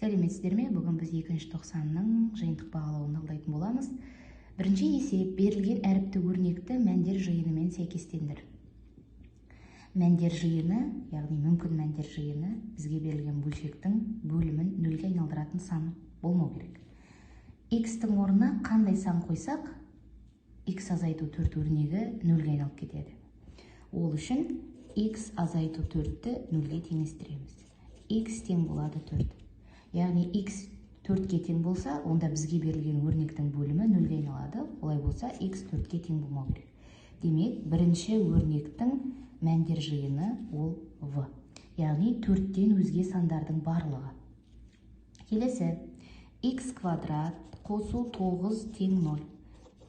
Сәлеметсіздер ме? Бүгін біз 2-90-ның жиынтық бағалауын талдайтын боламыз. Бірінші есеп: берілген әріпті өрнекті мәндер жиынымен сәйкестендір. Мәндер жиыны, яғни мүмкін мәндер жиыны бізге берілген бөлшектің бөлімін нөлге айналдыратын сан болмау керек. X-тің орнына қандай сан қойсақ, X азайту 4 өрнегі нөлге айналып кетеді. Ол үшін X азайту 4-ті нөлге теңестіреміз. X тең болады 4. Яғни X 4-ке тең болса, онда бізге берілген өрнектің бөлімі нөлге айналады. Олай болса, X 4-ке тең болмау керек. Демек, бірінші өрнектің мәндер жиыны ол V. Яғни 4-тен өзге сандардың барлығы. Келесі, X квадрат қосу 9 тең 0.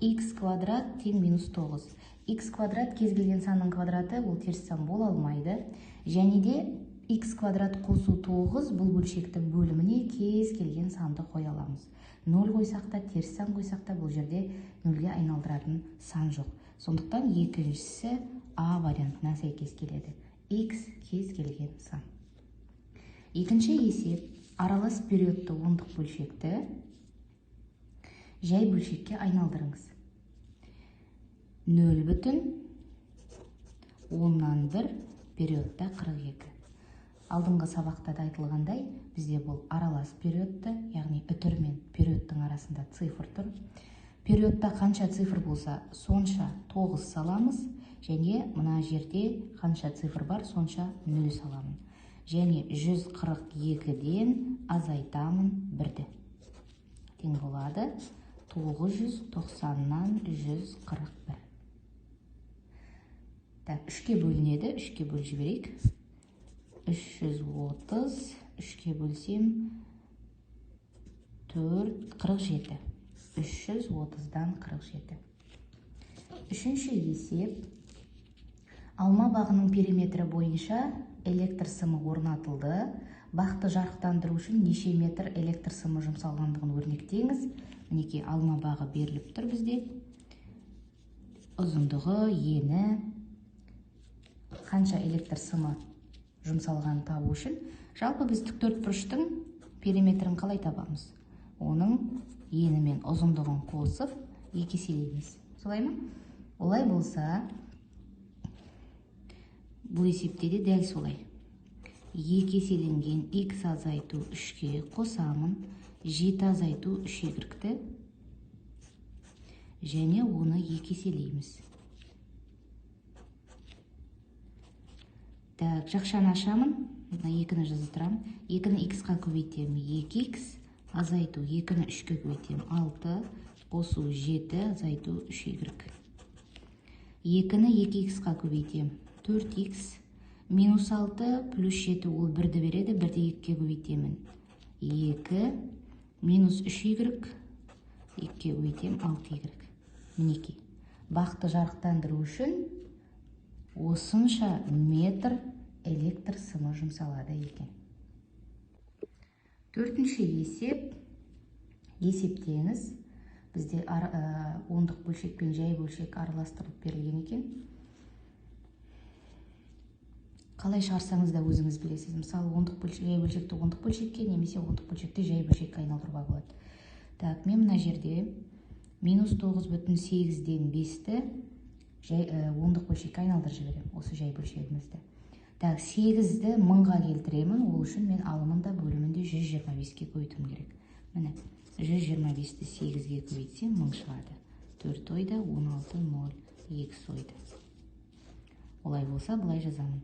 X квадрат тең минус 9. X квадрат кез келген санның квадраты, ол теріс сан бола алмайды. Және де X квадрат қосу 9 бұл бөлшектің бөліміне кез келген санды қоя аламыз. 0 қойсақ та, теріс сан қойсақ та, бұл жерде нөлге айналдыратын сан жоқ. Сондықтан екіншісі А вариантына сәйкес келеді. X кез келген сан. Екінші есеп: аралас периодты ондық бөлшекті жай бөлшекке айналдырыңыз. 0,1 периодта 42. Алдыңғы сабақта да айтылғандай, бізде бұл аралас периодты, яғни үтір мен периодтың арасында цифр тұр. Периодта қанша цифр болса, сонша 9 саламыз, және мына жерде қанша цифр бар, сонша 0 саламын. Және 142-ден азайтамын 1-ді. Тең болады 990-нан 141. Так, 3-ке бөлінеді, 3-ке бөліп жіберейік. 330, 3-ке бөлсем 47. 330-дан 47. Үшінші есеп: алма бағының периметрі бойынша электр сымы орнатылды. Бақты жарықтандыру үшін неше метр электр сымы жұмсалғандығын өрнектеңіз. Мінекей алма бағы беріліп тұр бізде. Ұзындығы, ені, қанша электр сымы жұмсалғанын табу үшін жалпы біз тіктөртбұрыштың периметрін қалай табамыз? Оның ені мен ұзындығын қосып екеселейміз. Солай ма? Олай болса, бұл есепте де дәл солай. Екеселенген X азайту 3-ке қосамын, 7 азайту 3y-ті және оны екеселейміз. Так, жақшаны ашамын, 2-ні жаза тұрамын. 2-ні X-қа көбейтемін, 2X, азайту 2-ні 3-ке көбейтемін, 6, қосу 7, азайту 3y. 2-ні 2X-қа көбейтемін, 4X, минус 6 плюс 7 ол 1-ді береді, 1-ді 2-ке көбейтемін, 2, минус 3y, 2-ке көбейтемін, 6y. Мінекей, бақты жарықтандыру үшін осынша метр электр сымы жұмсалады екен. Төртінші есеп: есептеңіз. Бізде ондық бөлшек пен жай бөлшек араластырылып берілген екен. Қалай шығарсаңыз да өзіңіз білесіз. Мысалы, жай бөлшекті ондық бөлшекке, немесе ондық бөлшекті жай бөлшекке айналдыруға болады. Так, мен мына жерде минус 9,8-ден 5-ті ондық бөлшекке айналдырып жіберем, осы жай бөлшегімізді. Так, 8-ді 1000-ға келтіремін, ол үшін мен алымында бөлімінде 125-ке көбейтуім керек. Міне, 125-ті 8-ге көбейтсем 1000 шығады. 4 ойда 16, 0, 2 ойда. Олай болса, бұлай жазамын.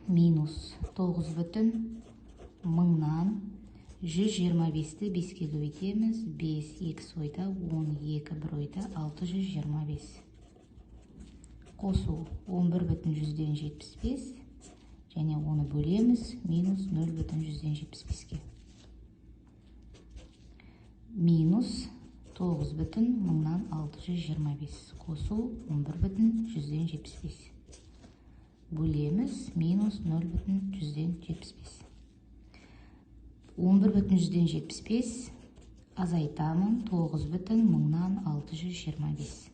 Минус 9,1000-нан 125-ті 5-ке көбейтеміз. 5, 2 ойда, 12, 1 ойда, 625. Қосу 11,100-ден 75, және оны бөлеміз минус 0,100-ден 75-ке. Минус 9,1000-нан 625. Қосу 11,100-ден 75. Бөлеміз минус 0,100-ден 75. 11,100-ден 75 азайтамын 9,1000-нан 625.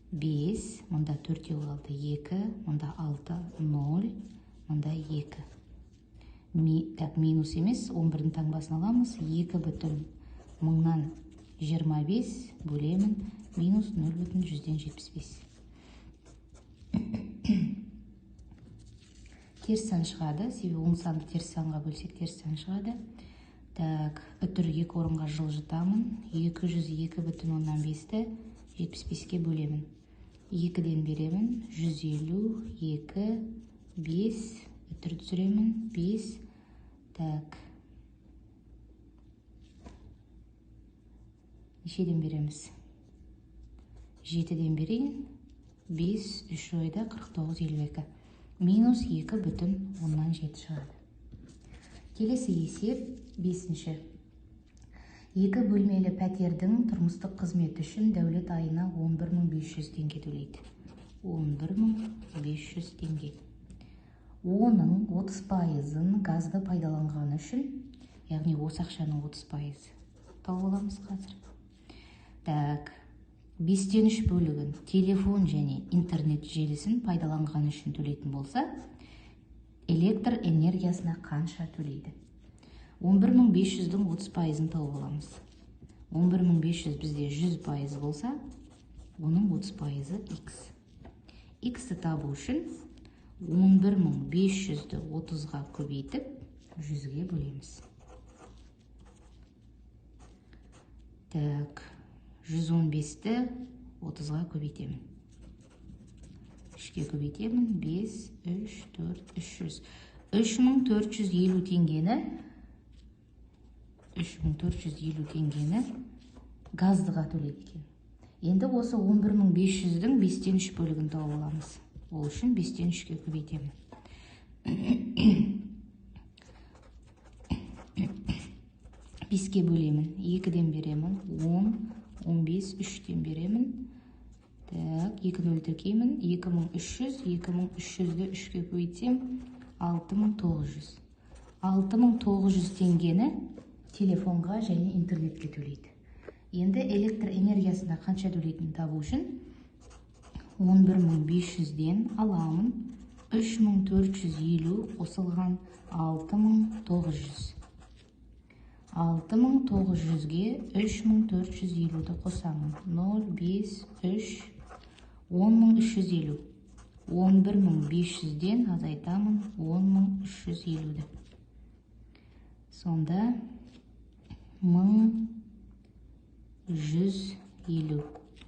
5, мұнда 4 қалды, 2, мұнда 6, 0, мұнда 2. минус емес, 11-дің таңбасын аламыз. 2 бүтін мыңнан 25 бөлемін минус 0,175. Теріс сан шығады. Себебі оң санды теріс санға бөлсек теріс сан шығады. Так, үтір 2 орынға жылжытамын. 202,5-ті 75-ке бөлемін. 2-ден беремін. 150, 2, 5, үтір түсіремін. 5, так. Нешеден береміз? 7-ден берейін. 5, 3 ойда 49, 52. Минус 2 бүтін 10-7 шығады. Келесі есеп 5-ші. 2 бөлмелі пәтердің тұрмыстық қызмет үшін дәулет айына 11.500 теңге төлейді. 11.500 теңге. Оның 30%-ын газды пайдаланған үшін, яғни осы ақшаның 30% тауып аламыз қазір. Так, 5-тен 3 бөлігін телефон және интернет желісін пайдаланған үшін төлейтін болса, электр энергиясына қанша төлейді? 11.500-дің 30%-ын тауып аламыз. 11.500 бізде 100% болса, оның 30%-ы X. X-ті табу үшін 11.500-ді 30-ға көбейтіп, 100-ге бөлеміз. Так, 115-ті 30-ға көбейтемін. 3-ке көбейтемін. 5, 3, 4, 300. 3450 теңгені 3450 теңгені газдыға төлейді екен. Енді осы 11.500-дің 5-тен 3 бөлігін тауып аламыз. Ол үшін 5-тен 3-ке көбейтемін. 5-ке бөлемін. 2-ден беремін. 10, 15, 3-тен беремін. Так, 2-ні өлтіркеймін. 2300, 2300-ді 3-ке көбейтсем, 6900. 6900 теңгені телефонға және интернетке төлейді. Енді электр энергиясына қанша төлейтінін табу үшін 11.500-ден аламын. 3450 қосылған 6900. 6900-ге 3450-ді қосамын. 0, 5, 3, 10350. 11.500-ден азайтамын 10350-ді. Сонда 1150.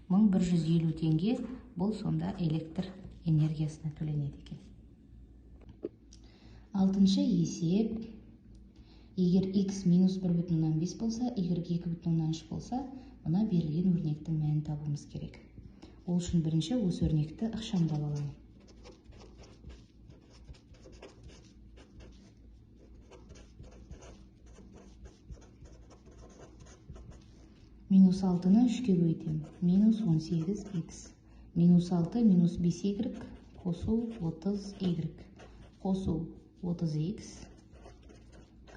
1150 теңге бұл сонда электр энергиясына төленеді екен. 6-шы есеп. Егер x минус 1,5 болса, y 2,3 болса, мұна берілген өрнектің мәнін табуымыз керек. Ол үшін бірінші осы өрнекті ықшамдап аламын. Минус 6-ны 3-ке көбейтемін. Минус 18x. Минус 6, минус 5y, қосу 30y. Қосу 30x.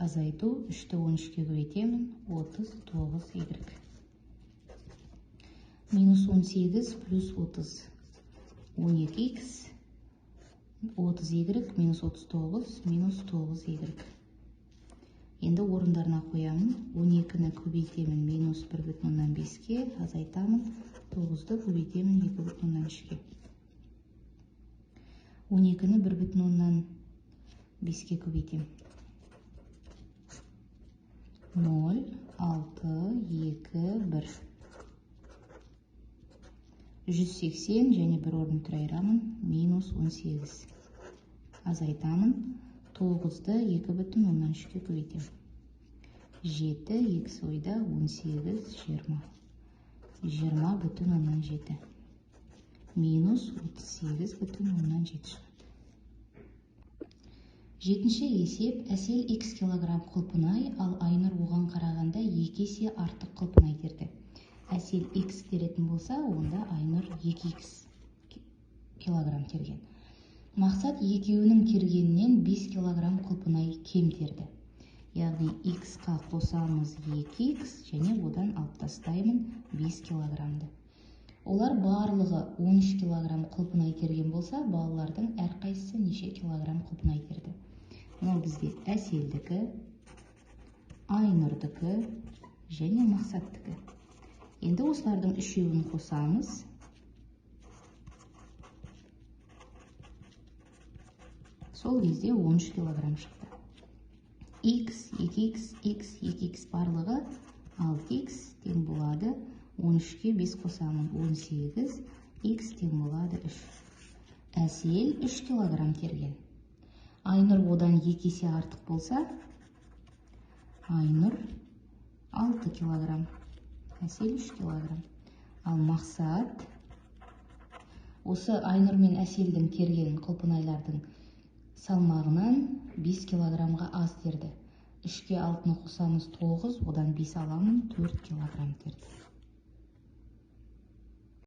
Азайту 3-ті 13-ке көбейтемін. 39y. Минус 18 плюс 30. 12x. 30y минус 39 минус 9y. Енді орындарына қоямын. 12-ні көбейтемін минус 1,5-ке, азайтамын. 9-ды көбейтемін 2,3-ке. 12-ні 1,5-ке көбейтемін. 0, 6, 2, 1. 180 және 1 орын тұр айырамын. Минус 18. Азайтамын. 9-ды 2,3-ке көбейтемін. 7, x ойда 18, 20. 20,7. Минус 38,7 шығады. 7-ші есеп. Әсел x килограмм құлпынай, ал Айнұр оған қарағанда 2 есе артық құлпынай терді. Әсел x теретін болса, онда Айнұр 2x килограмм терген. Мақсат екеуінің тергенінен 5 килограмм құлпынай кем терді. Яғни x-қа қосамыз 2x және одан алып тастаймын 5 килограммды. Олар барлығы 13 килограмм құлпынай терген болса, балалардың әрқайсысы неше килограмм құлпынай терді? мынау бізге Әселдікі, Айнұрдікі және Мақсаттікі. Енді осылардың үшеуін қосамыз. Сол кезде 13 килограмм шықты. X, 2x, x, 2x барлығы 6x тең болады. 13-ке 5 қосамын. 18, x тең болады 3. Әсел 3 килограмм терген. Айнұр одан 2 есе артық болса, Айнұр 6 килограмм. Әсел 3 килограмм. Ал Мақсат, осы Айнұр мен Әселдің терген құлпынайлардың салмағынан 5 килограммға аз терді. 3-ке 6-ны қосамыз 9, одан 5 аламын 4 килограмм терді.